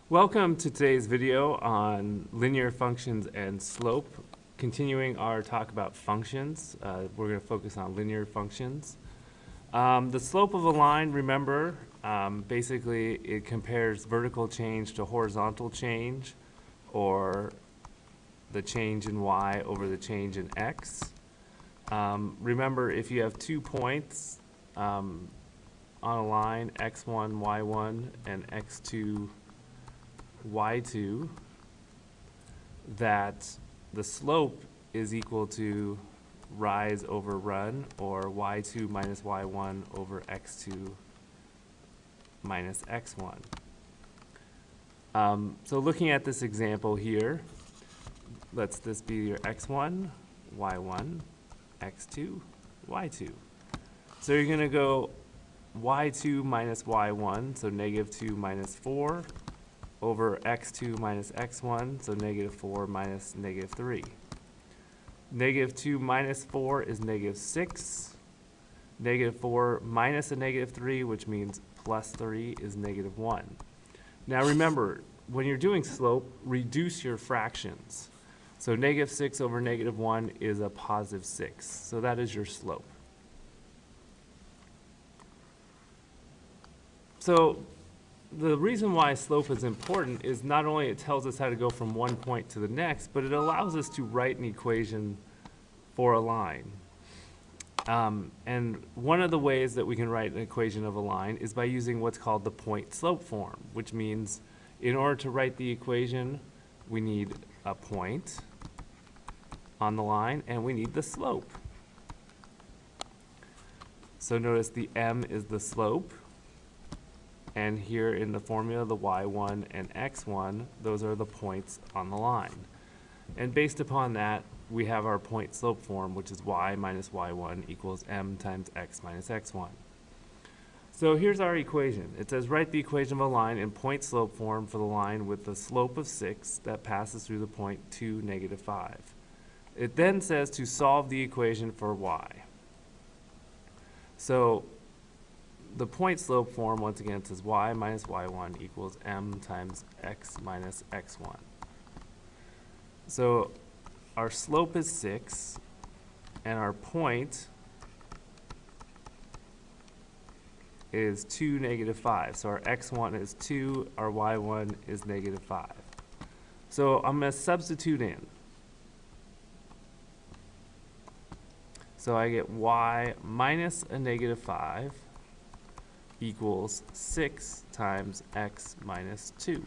Welcome to today's video on linear functions and slope. Continuing our talk about functions, we're going to focus on linear functions. The slope of a line, remember, basically it compares vertical change to horizontal change, or the change in y over the change in x. Remember, if you have 2 points on a line, x1, y1, and x2, y2, that the slope is equal to rise over run, or y2 minus y1 over x2 minus x1. So looking at this example here, let's this be your x1, y1, x2, y2. So you're going to go y2 minus y1, so negative 2 minus 4, over x2 minus x1, so negative 4 minus negative 3. Negative 2 minus 4 is negative 6. Negative 4 minus a negative 3, which means plus 3, is negative 1. Now remember, when you're doing slope, reduce your fractions. So negative 6 over negative 1 is a positive 6. So that is your slope. So the reason why slope is important is not only it tells us how to go from one point to the next, but it allows us to write an equation for a line. And one of the ways that we can write an equation of a line is by using what's called the point-slope form, which means in order to write the equation, we need a point on the line and we need the slope. So notice the m is the slope. And here in the formula, the y1 and x1, those are the points on the line. And based upon that, we have our point-slope form, which is y minus y1 equals m times x minus x1. So here's our equation. It says write the equation of a line in point-slope form for the line with the slope of 6 that passes through the point 2, negative 5. It then says to solve the equation for y. So the point-slope form, once again, says y minus y1 equals m times x minus x1. So our slope is 6, and our point is 2, negative 5. So our x1 is 2, our y1 is negative 5. So I'm going to substitute in. So I get y minus a negative 5 equals 6 times x minus 2.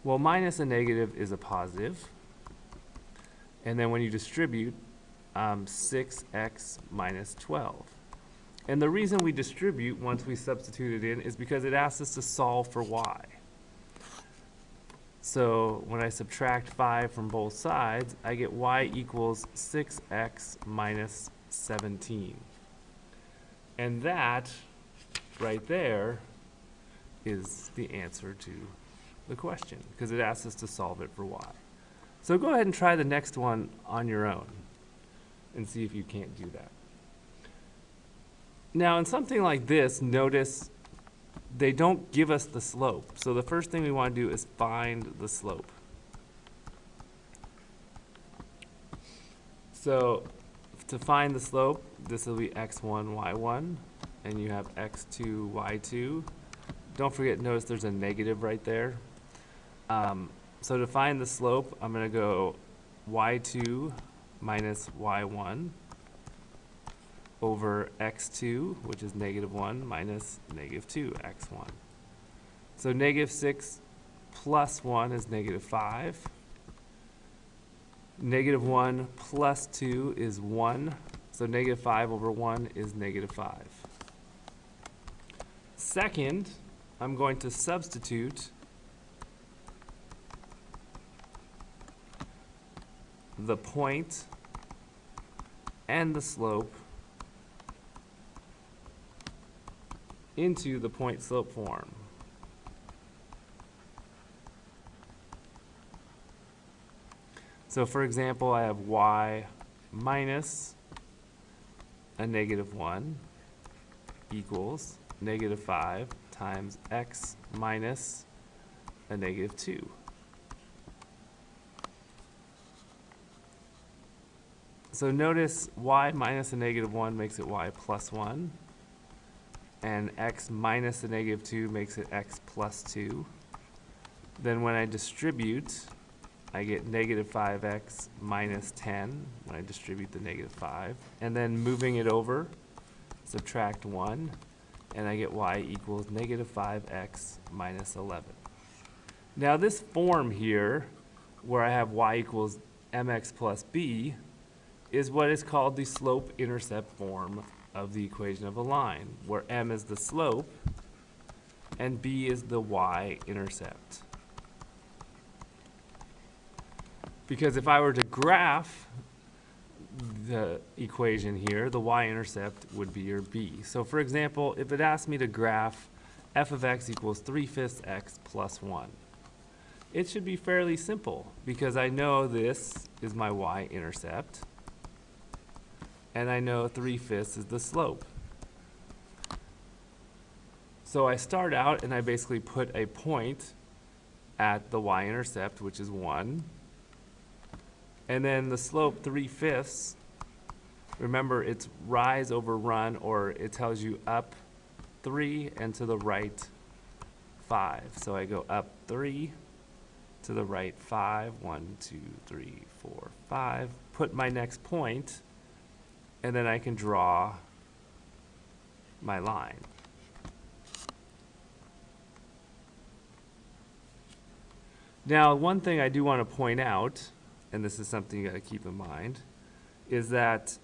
Well, minus a negative is a positive. And then when you distribute, 6x minus 12. And the reason we distribute once we substitute it in is because it asks us to solve for y. So when I subtract 5 from both sides, I get y equals 6x minus 17. And that right there is the answer to the question, because it asks us to solve it for y. So go ahead and try the next one on your own and see if you can't do that. Now in something like this, notice they don't give us the slope. So the first thing we want to do is find the slope. So to find the slope, this will be x1, y1. And you have x2, y2. Don't forget, notice there's a negative right there. So to find the slope, I'm going to go y2 minus y1 over x2, which is negative 1, minus negative 2, x1. So negative 6 plus 1 is negative 5. Negative 1 plus 2 is 1. So negative 5 over 1 is negative 5. Second, I'm going to substitute the point and the slope into the point-slope form. So for example, I have y minus a negative 1 equals negative 5 times x minus a negative 2. So notice y minus a negative 1 makes it y plus 1, and x minus a negative 2 makes it x plus 2. Then when I distribute, I get negative 5x minus 10 when I distribute the negative 5. And then moving it over, subtract 1, and I get y equals negative 5x minus 11. Now this form here, where I have y equals mx plus b, is what is called the slope-intercept form of the equation of a line, where m is the slope and b is the y-intercept. Because if I were to graph the equation here, the y-intercept would be your b. So for example, if it asked me to graph f of x equals 3/5 x plus 1, it should be fairly simple because I know this is my y-intercept and I know 3/5 is the slope. So I start out and I basically put a point at the y-intercept, which is 1. And then the slope 3/5, remember it's rise over run, or it tells you up 3 and to the right 5. So I go up 3, to the right 5, 1, 2, 3, 4, 5, put my next point, and then I can draw my line. Now, one thing I do want to point out, and this is something you got to keep in mind, is that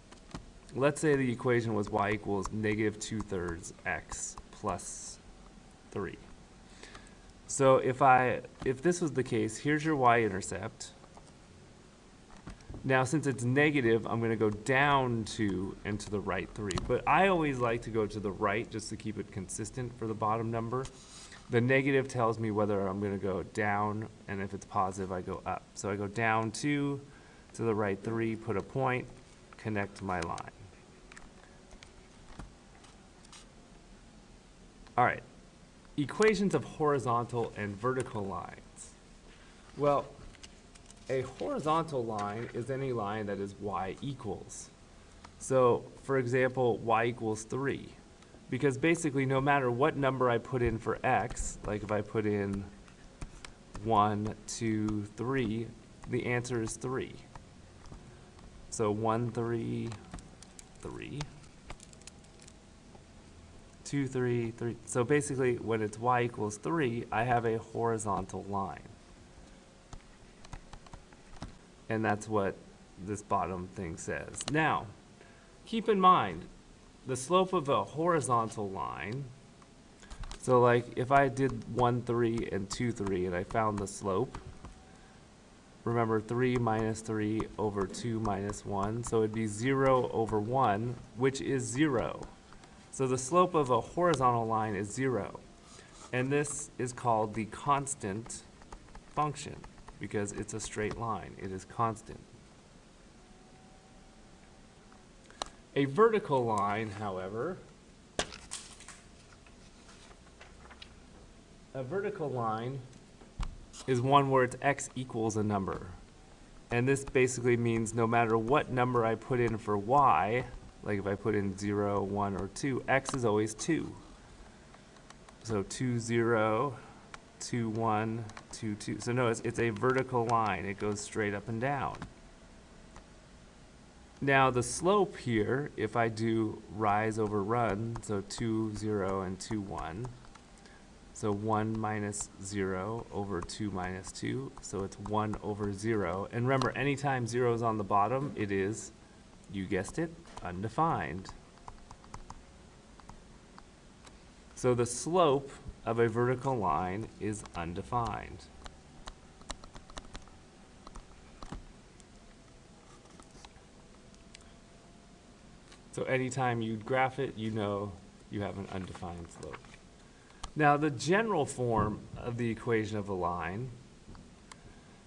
let's say the equation was y equals negative 2/3 x plus 3. So if this was the case, here's your y-intercept. Now since it's negative, I'm going to go down 2 and to the right 3. But I always like to go to the right just to keep it consistent for the bottom number. The negative tells me whether I'm going to go down, and if it's positive, I go up. So I go down 2, to the right 3, put a point, connect my line. All right, equations of horizontal and vertical lines. Well, a horizontal line is any line that is y equals. So, for example, y equals 3. Because basically, no matter what number I put in for x, like if I put in 1, 2, 3, the answer is 3. So 1, 3, 3. 2, 3, 3. So basically, when it's y equals 3, I have a horizontal line. And that's what this bottom thing says. Now, keep in mind, the slope of a horizontal line, so like if I did 1, 3, and 2, 3, and I found the slope, remember 3 minus 3 over 2 minus 1, so it'd be 0 over 1, which is 0. So the slope of a horizontal line is 0. And this is called the constant function because it's a straight line. It is constant. A vertical line, however, is one where it's x equals a number. And this basically means no matter what number I put in for y, like if I put in 0, 1, or 2, x is always 2. So 2, 0, 2, 1, 2, 2. So notice it's a vertical line. It goes straight up and down. Now the slope here, if I do rise over run, so 2, 0, and 2, 1, so 1 minus 0 over 2 minus 2, so it's 1 over 0. And remember, anytime 0 is on the bottom, it is, you guessed it, undefined. So the slope of a vertical line is undefined. So anytime you graph it, you know you have an undefined slope. Now the general form of the equation of a line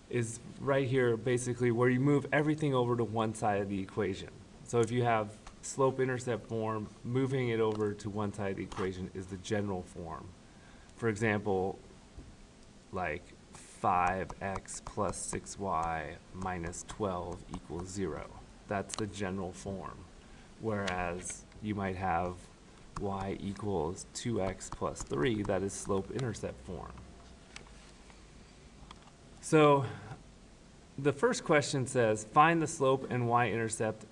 is right here, basically where you move everything over to one side of the equation. So if you have slope-intercept form, moving it over to one side of the equation is the general form. For example, like 5x plus 6y minus 12 equals 0. That's the general form. Whereas you might have y equals 2x plus 3, that is slope-intercept form. So the first question says, find the slope and y-intercept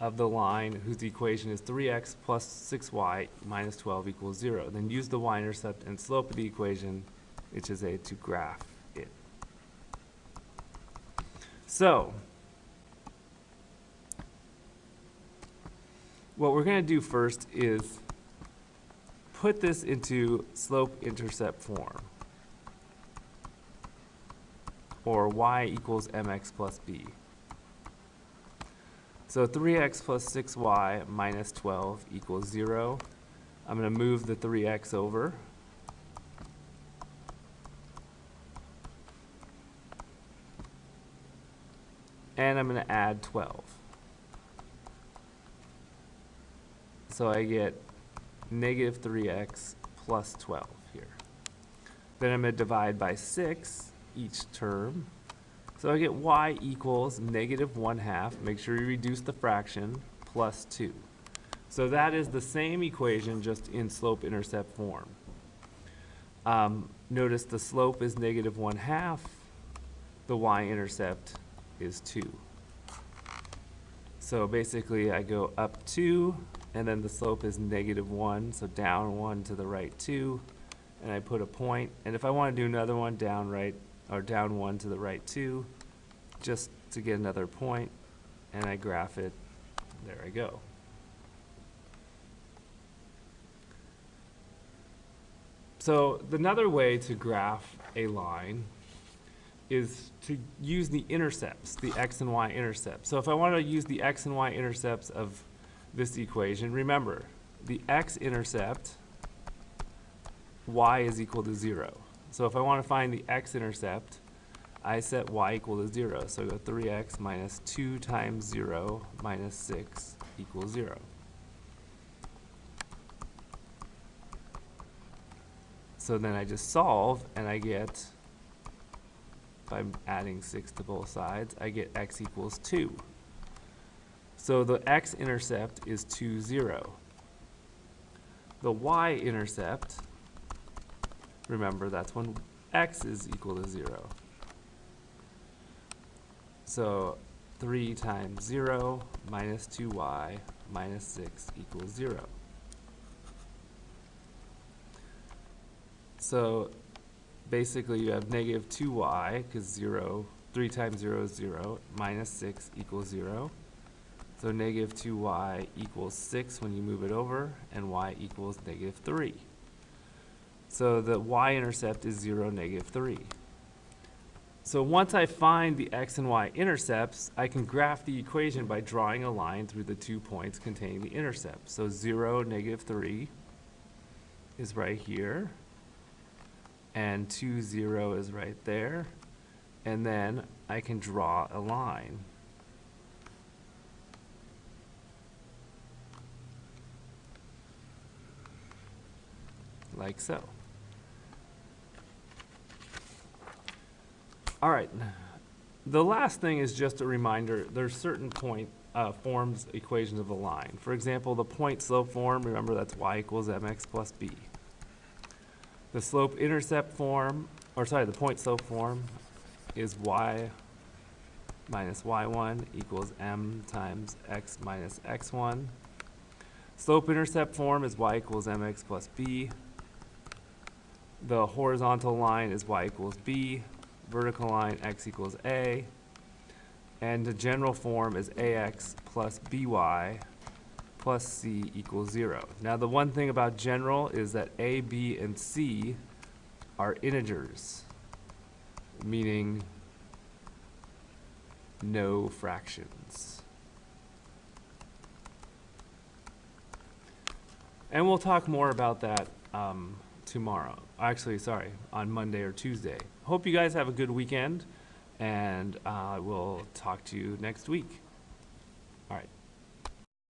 of the line whose equation is 3x plus 6y minus 12 equals 0. Then use the y-intercept and slope of the equation, which is A, to graph it. So what we're going to do first is put this into slope-intercept form, or y equals mx plus b. So 3x plus 6y minus 12 equals 0. I'm going to move the 3x over. And I'm going to add 12. So I get negative 3x plus 12 here. Then I'm going to divide by 6 each term. So I get y equals negative 1/2. Make sure you reduce the fraction, plus 2. So that is the same equation, just in slope-intercept form. Notice the slope is negative 1/2. The y-intercept is 2. So basically I go up 2, and then the slope is negative 1, so down 1 to the right 2, and I put a point. And if I want to do another one, down 1 to the right 2, just to get another point, and I graph it. There I go. So another way to graph a line is to use the intercepts, the x and y intercepts. So if I want to use the x and y intercepts of this equation, remember, the x-intercept, y is equal to 0. So if I want to find the x-intercept, I set y equal to 0. So I go 3x minus 2 times 0 minus 6 equals 0. So then I just solve, and I get, by adding 6 to both sides, I get x equals 2. So the x-intercept is 2, 0. The y-intercept, remember, that's when x is equal to 0. So 3 times 0 minus 2y minus 6 equals 0. So basically you have negative 2y, because 3 times 0 is 0, minus 6 equals 0. So negative 2y equals 6 when you move it over, and y equals negative 3. So the y-intercept is 0, negative 3. So once I find the x and y intercepts, I can graph the equation by drawing a line through the 2 points containing the intercept. So 0, negative 3 is right here, and 2, 0 is right there, and then I can draw a line. Like so. All right, the last thing is just a reminder, there's certain forms, equations of a line. For example, the point-slope form, remember that's y equals mx plus b. The slope-intercept form, the point-slope form is y minus y1 equals m times x minus x1. Slope-intercept form is y equals mx plus b. The horizontal line is y equals b. Vertical line, x equals a. And the general form is ax plus by plus c equals 0. Now the one thing about general is that a, b, and c are integers, meaning no fractions. And we'll talk more about that tomorrow. Actually, sorry, on Monday or Tuesday. Hope you guys have a good weekend, and we'll talk to you next week. All right.